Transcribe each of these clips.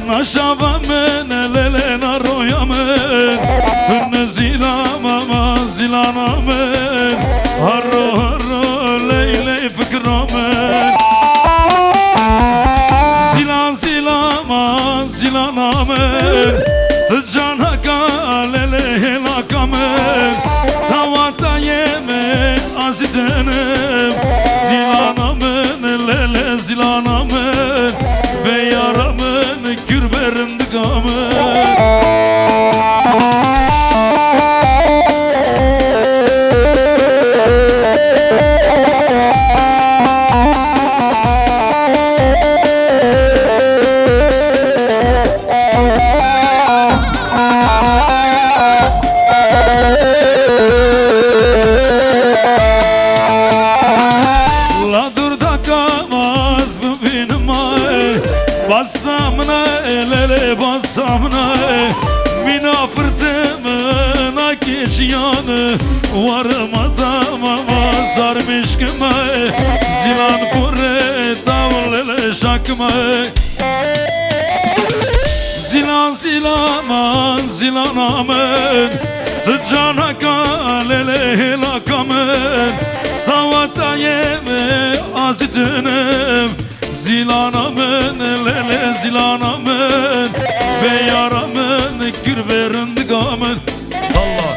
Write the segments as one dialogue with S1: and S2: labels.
S1: Naşavamın elelena royamın Tırnı zilamama zilanamın Harro harro leyle fıkramın Zilan zilaman zilanamın Tıcana kalele helakamın Savata yemin azidenim Zilanamın lele zilanamın Ve yaramın kürberin dıkamın Bassamına elele bassamına Mina fırtımına geçiyanı Varıma tamama sarmış kıma Zilan kure davlele şakma Zilan zilaman zilanamın Tıcana kalele helakamın Savata yeme azidinem Zilanamın lele zilanamın Ve yaramın kürberin dıgamın Salla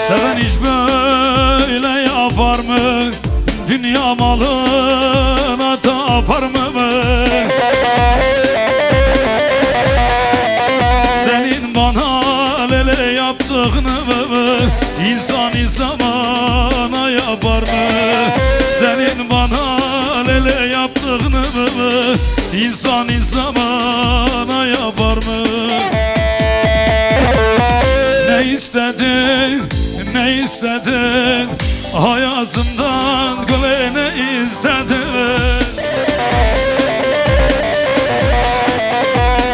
S1: Seven hiç böyle yapar mı? Dünya malına tapar mı? Senin bana lele yaptığını İnsan insana yapar mı? Senin bana lele yaptığını İnsan insana yapar mı? Ne istedin, ne istedin? Hayatımdan gole ne istedin?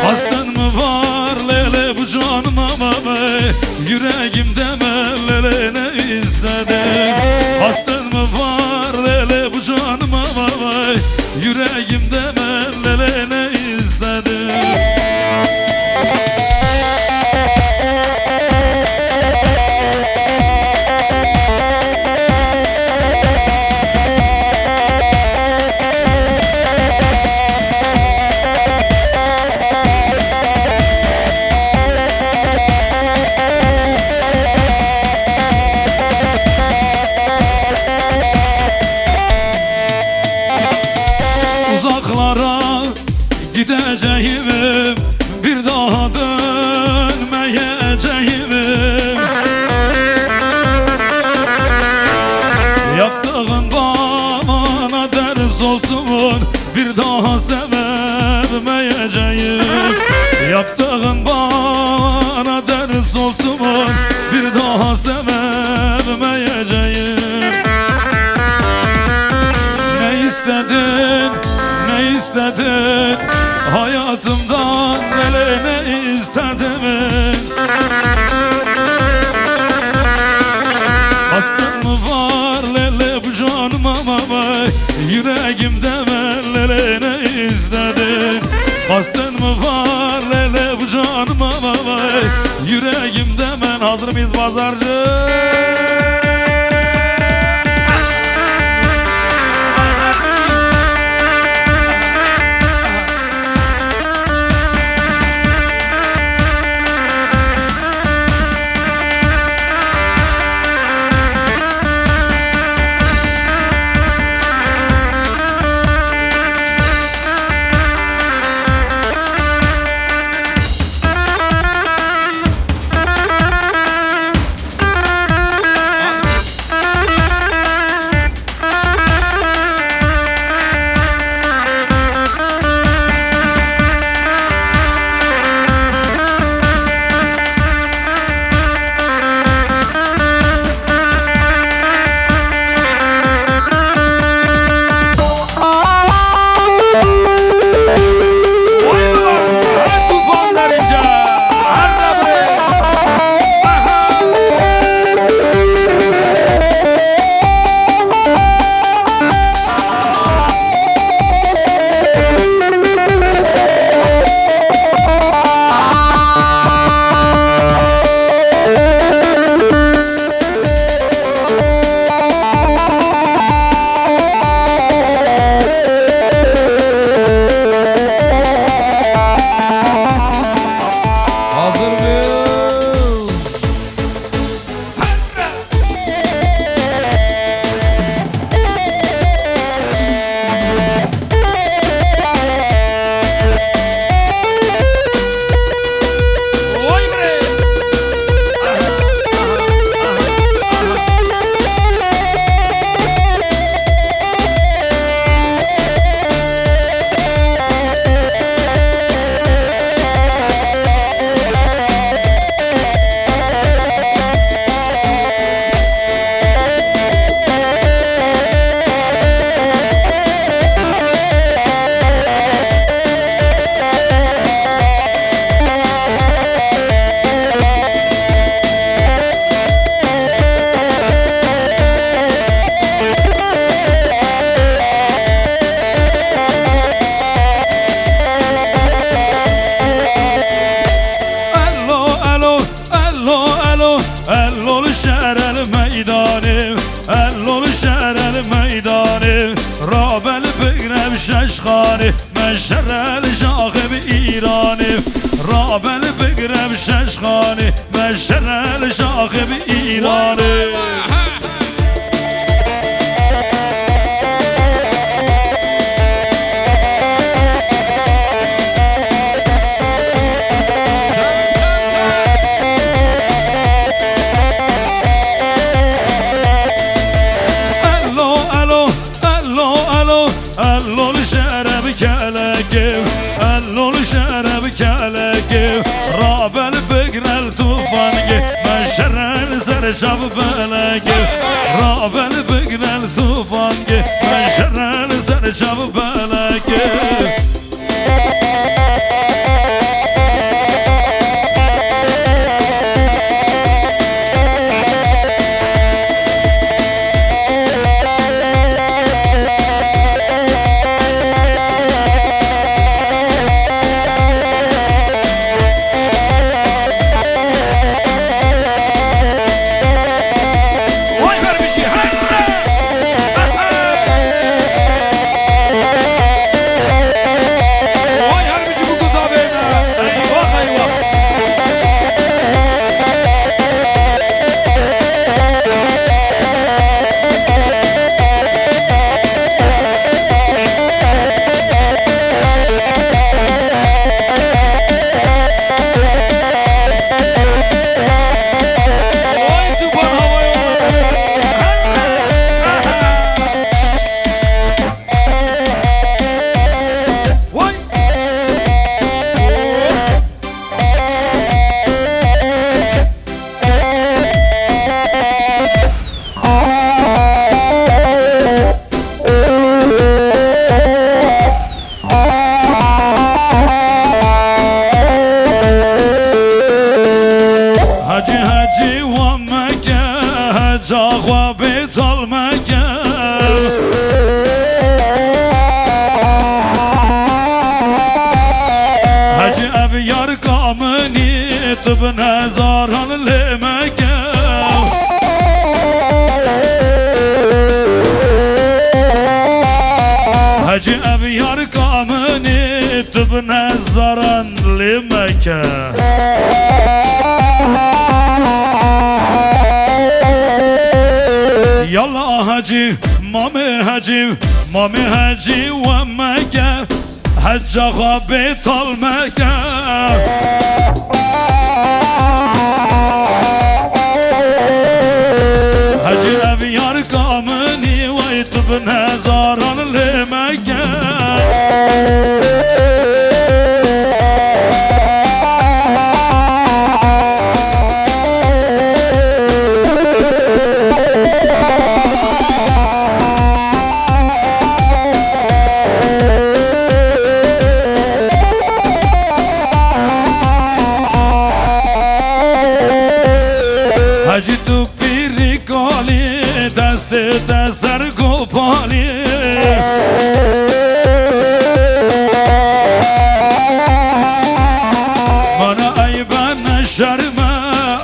S1: Hastın mı var lele bu canıma mame? Yüreğimde lele ne istedin? Hastın mı var lele bu canıma mame? Yüreğimde lele ne istedin? Uzaklara gideceğim, bir daha dönmeyeceğim. Yaptığın bana ders olsun, bir daha sevmeyeceğim. Yaptığın bana ders olsun, bir daha sevmeyeceğim. Ne istedin, ne istedin? Hayatımdan ne istedin? Hastın mı var lele bu canıma mama? Yüreğimde lele ne istedin? Hastın mı var lele bu canıma mama? Yüreğimde ben. Hazır mıyız pazarcı?
S2: ششخاني مشر الشاخب إيراني رابل بقرب ششخاني مشر الشاخب إيراني رابل بقرا الطوفان مشرل سر شب بلگه رابل بگرل توفانگه مشرل سر شب بلگه Cağva bet almaken Hacı ev yar kamını tıbne zaran lemeken Hacı ev yar kamını tıbne zaran lemeken Yallah hacı, mami hacı ve Mekke Hacca gabet al Mekke Hacı ev yar kamını ve tıbne zaran li Mekke Hacı tu piri kali deste de ser gopali Bana ayıben şerme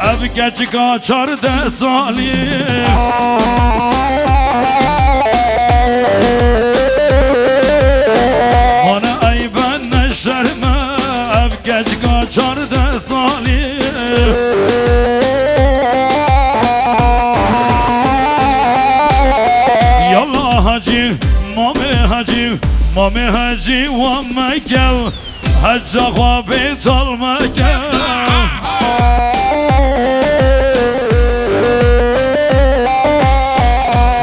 S2: ev geç kaçar de salim Bana ayıben şerme ev geç kaçar de salim Hacı, mami hacı ve Mekke Hacca gabet al Mekke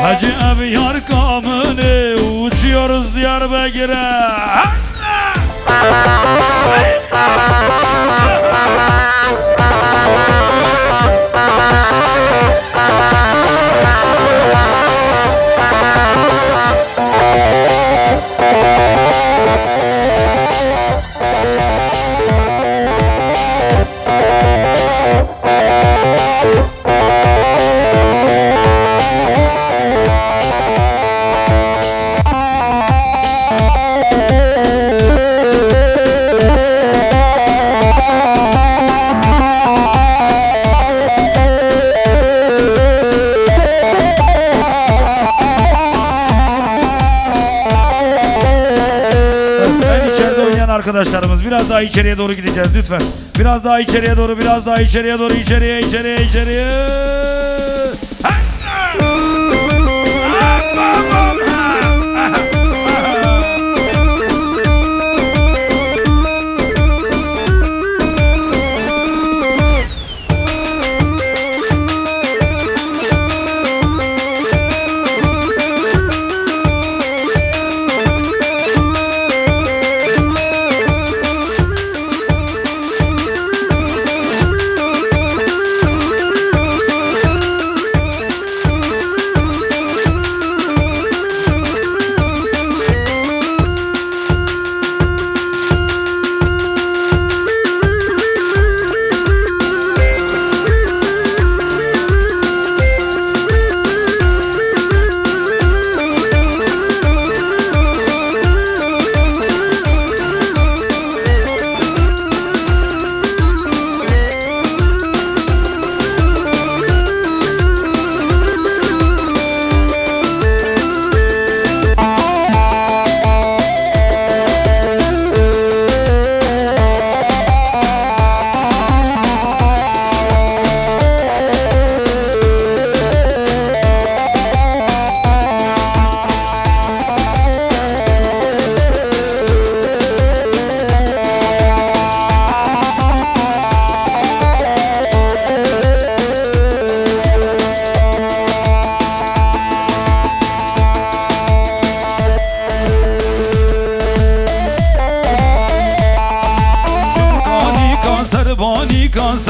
S2: Hacı ev yar kamını uçuyoruz Diyarbakır'a Arkadaşlarımız biraz daha içeriye doğru gideceğiz lütfen. Biraz daha içeriye doğru, biraz daha içeriye doğru, içeriye.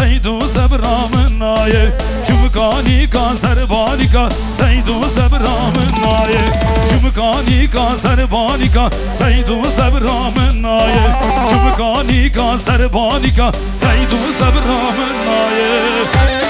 S1: سیدو سبرام نایه شمکانی کا سربانی کا سیدو سبرام نایه شمکانی کا سربانی کا سیدو سبرام نایه شمکانی کا سربانی کا سیدو سبرام نایه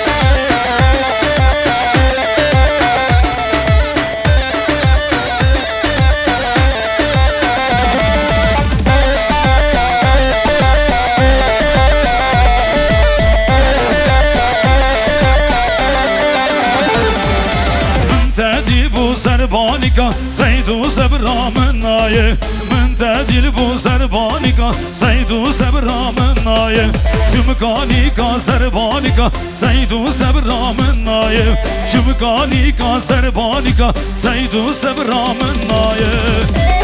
S1: سربانیکا سیدو سبرام نایه من تدیل بو سربانیکا سیدو سبرام نایه شمکانیکا سربانیکا سیدو سبرام نایه شمکانیکا سربانیکا سیدو سبرام نایه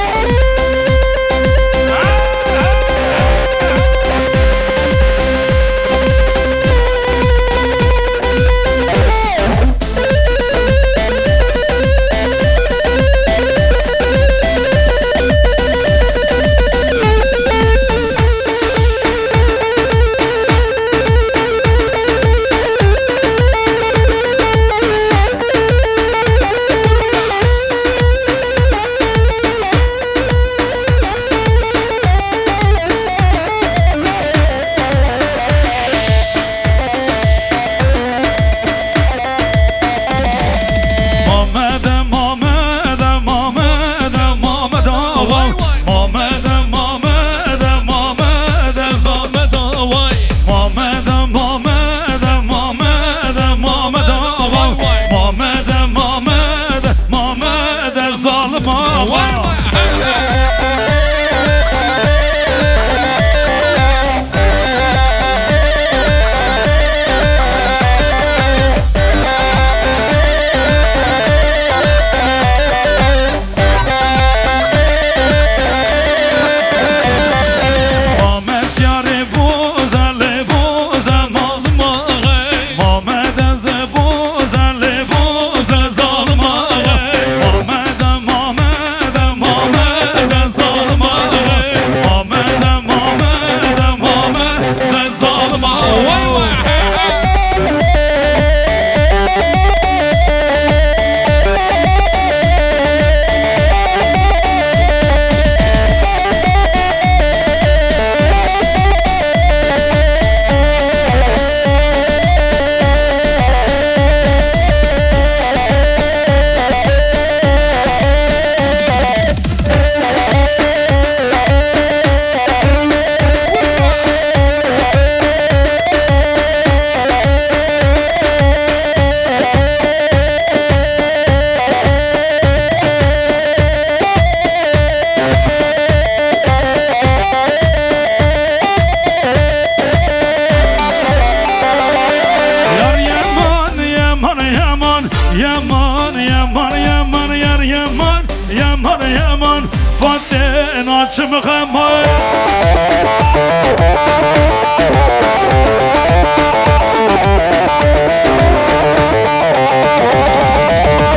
S1: açım xəmay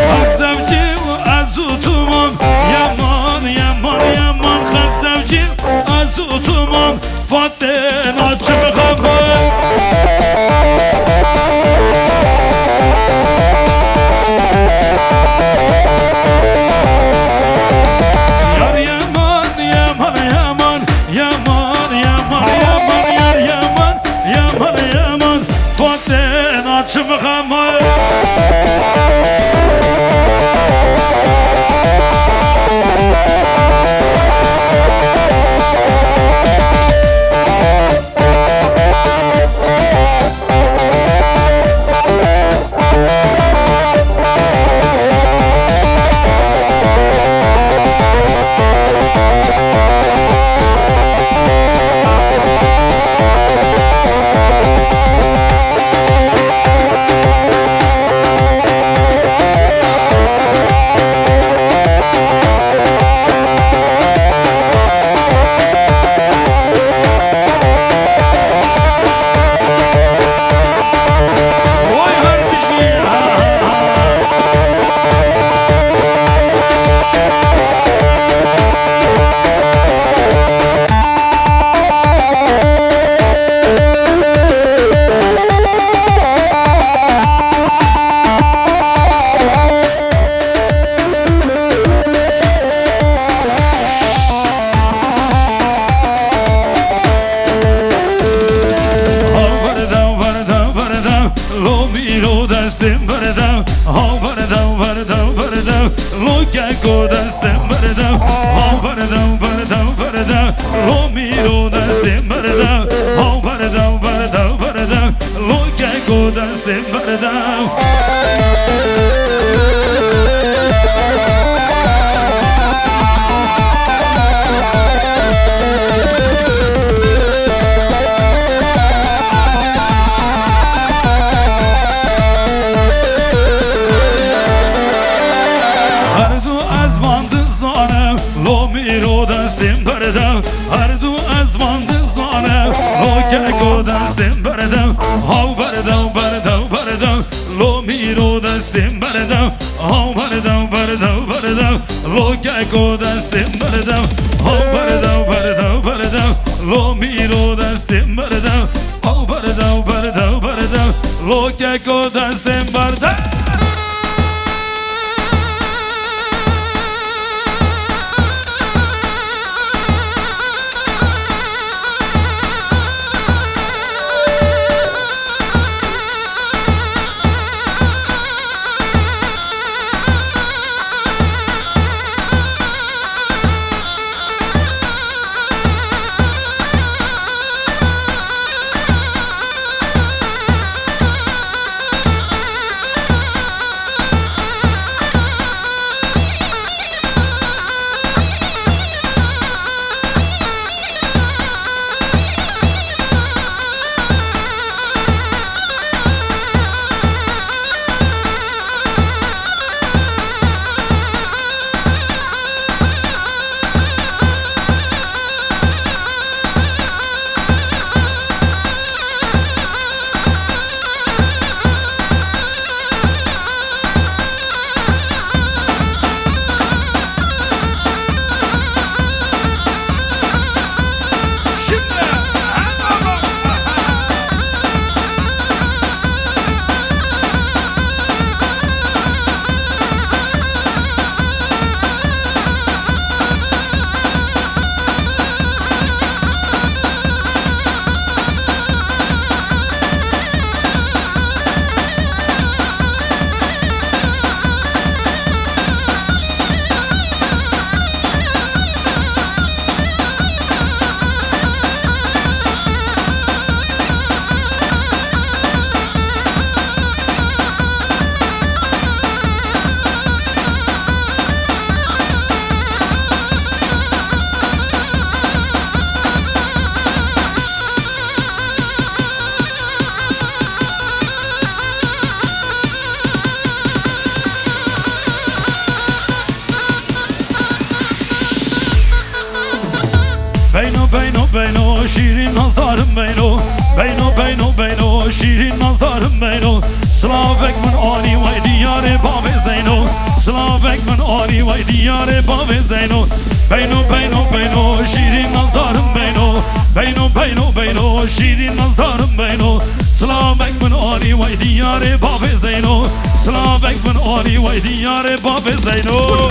S1: Xalq zəvcim əzutumam Yaman, yaman, yaman Xalq zəvcim əzutumam Fatten açım xəmay açım xəmay رو دستم بردم ها بردم بردم بردم لوکک رو دستم بردم ها بردم بردم بردم رومی رو دستم بردم ها بردم بردم بردم لوکک رو دستم بردم هر دو از مانده زانم لومی رو دستم بردم هر دو از مانده زانم لوکک رو دستم بردم ها بردم بردم بردم لومی رو دستم بردم ها بردم بردم بردم لوکک رو دستم بردم ها بردم بردم بردم لومی رو دستم بردم ها بردم بردم بردم لوکک رو دستم بردم بینو شیرین نازدارم بینو بینو شیرین نازدارم بینو سلاوک من آنی وای دیار باب زینو سلاوک من آنی وای دیار باب زینو بینو شیرین نازدارم بینو شیرین نازدارم بینو سلاوک من آنی وای دیار باب زینو سلاوک من آنی وای دیار باب زینو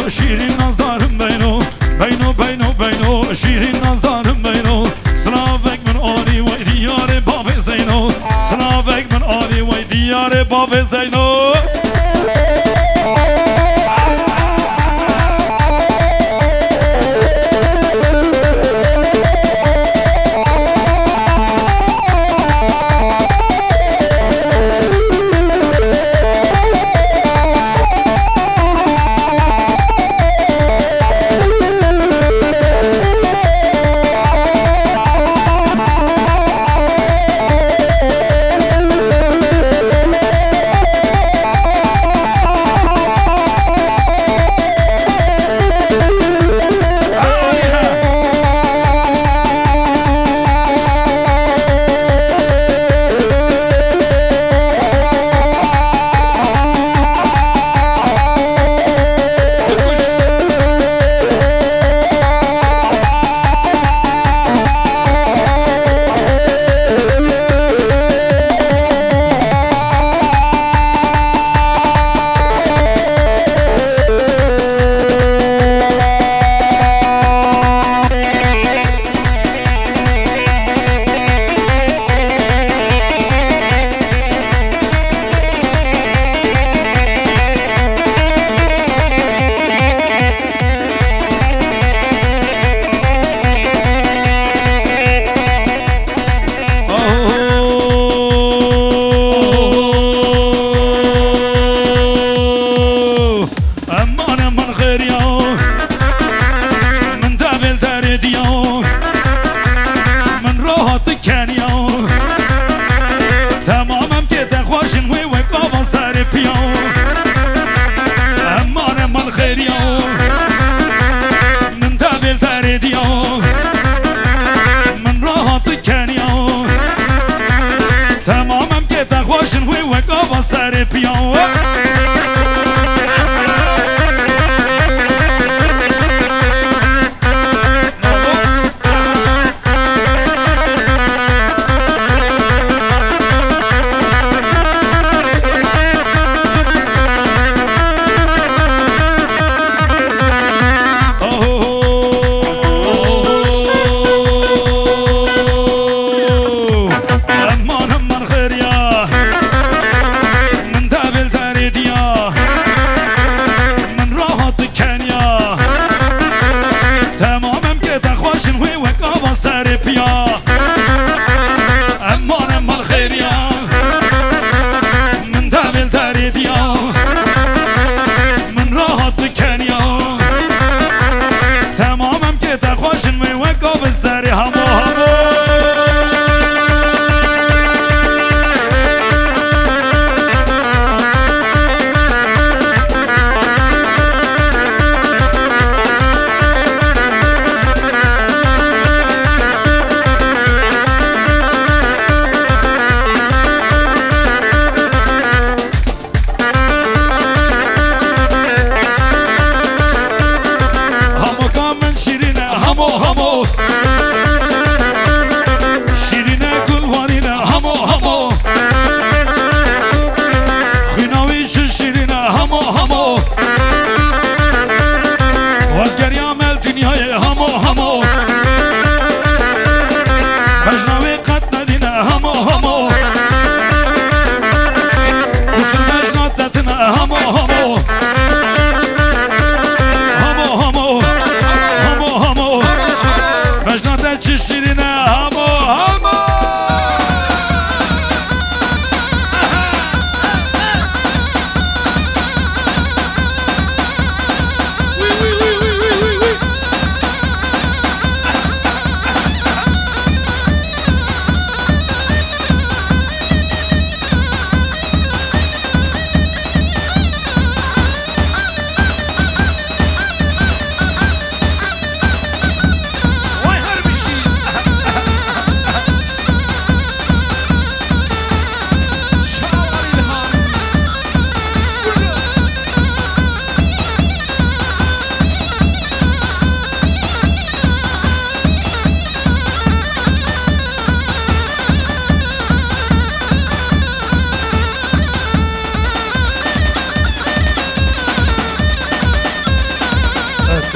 S1: شیرین نازدارم بینو شیرین نازدارم بینو سلاوک من آنی وای دیار باب زینو سلاوک من آنی وای دیار باب زینو سر پیام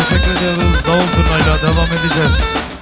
S2: Teşekkür ediyoruz. Davul zurnayla devam edeceğiz.